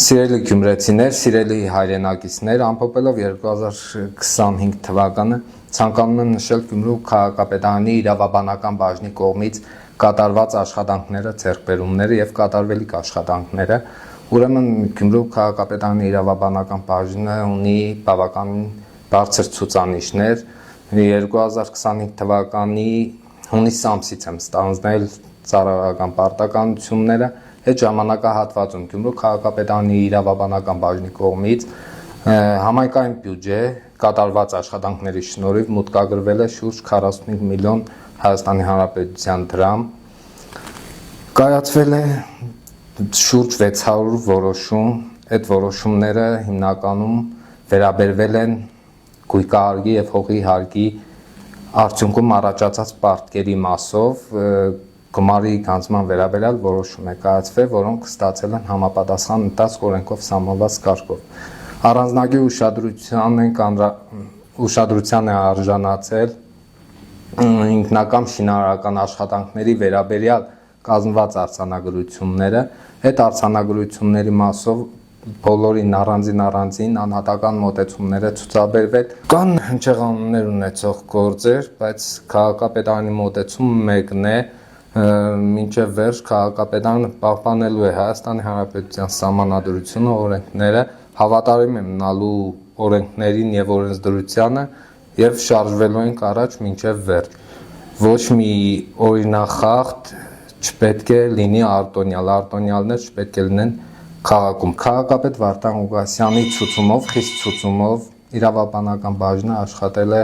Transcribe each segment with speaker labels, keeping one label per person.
Speaker 1: Սիրելի գյումրեցիներ, սիրելի հայրենակիցներ, ամփոփելով 2025 թվականը ցանկանում եմ նշել Գյումրու քաղաքապետարանի իրավաբանական բաժնի կողմից կատարված աշխատանքները, ձեռքբերումները եւ կատարվելիք աշխատանքները։ Ուրեմն Գյումրու քաղաքապետարանի իրավաբանական բաժինը ունի բավականին բարձր ցուցանիշներ։ 2025 թվականի հունիս ամսից եմ ստանձնել ծառայական պարտականությունները։ Այդ ժամանակահատվածում Գյումրու քաղաքապետարանի իրավաբանական բաժնի կողմից համայնքային բյուջե կատարված աշխատանքների շնորհիվ մուտքագրվել է շուրջ 45 միլիոն Հայաստանի Հանրապետության դրամ, կայացվել է շուրջ 600 որոշում, այդ որոշումները հիմնականում վերաբերվել են գույքահարկի եւ հողի հարկի արդյունքում առաջացած պարտքերի մասով գումարի գանձման վերաբերյալ որոշում է կայացվել, որոնք ստացել են համապատասխան ընթացք օրենքով սահմանված կարգով։ Առանձնագի ուշադրության է արժանացել ինքնակամ շինարարական աշխատանքների վերաբերյալ կազմված արձանագրությունները, այդ արձանագրությունների մասով բոլորին առանձին անհատական մոտեցումներ է ցուցաբերվել։ Կան հնչեղաններ ունեցող գործեր, բայց քաղաքապետարանի մոտեցումը մեկն է, մինչև վերջ քաղաքապետարանը պահպանելու է Հայաստանի Հանրապետության սահմանադրությունը, օրենքները, հավատարիմ է մնալու օրենքներին եւ օրենսդրությանը եւ շարժվելու ենք առաջ մինչև վերջ։ Ոչ մի օրինախախտ չպետք է լինի արտոնյալներ չպետք է լինեն քաղաքում։ Քաղաքապետ Վարդան Ղուկասյանի ցուցումով, խիստ ցուցումով իրավաբանական բաժինը աշխատել է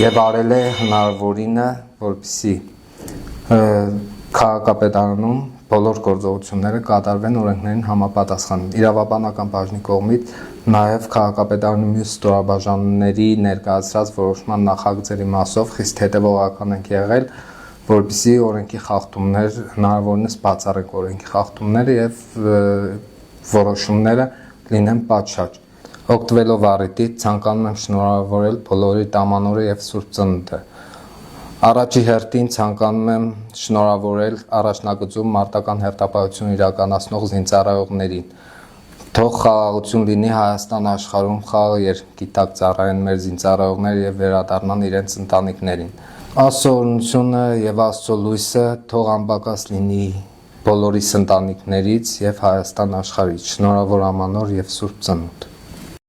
Speaker 1: եւ արել է հնարավորինը, որպեսզի քաղաքապետարանում բոլոր գործողությունները կատարվեն օրենքներին համապատասխան։ Իրավաբանական բաժնի կողմից նաև քաղաքապետարանի մյուս ստորաբաժանումների ներկայացրած որոշման նախագծերի մասով խիստ հետևողական ենք եղել, որպեսզի օրենքի խախտումներ հնարավորինս բացառենք օրենքի խախտումները եւ որոշումները լինեն պատշաճ։ Օգտվելով առիթից ցանկանում եմ շնորհավորել բոլորի տամանորը եւ Սուրբ Ծնունդը։ Առաջի հերթին ցանկանում եմ շնորհավորել առաջնագծում մարտական հերթապահություն իրականացնող զինծառայողներին։ Թող խաղաղություն լինի Հայաստան աշխարհում, խաղաղ երկնքի տակ ծառայեն մեր զինծառայողները եւ վերադառնան իրենց ընտանիքներին։ Աստծո օրհնությունը եւ Աստծո լույսը թող անբակաս լինի բոլորիս ընտանիքներից եւ Հայաստան աշխարհից։ Շնորհավոր ամանոր եւ Սուրբ Ծնունդ։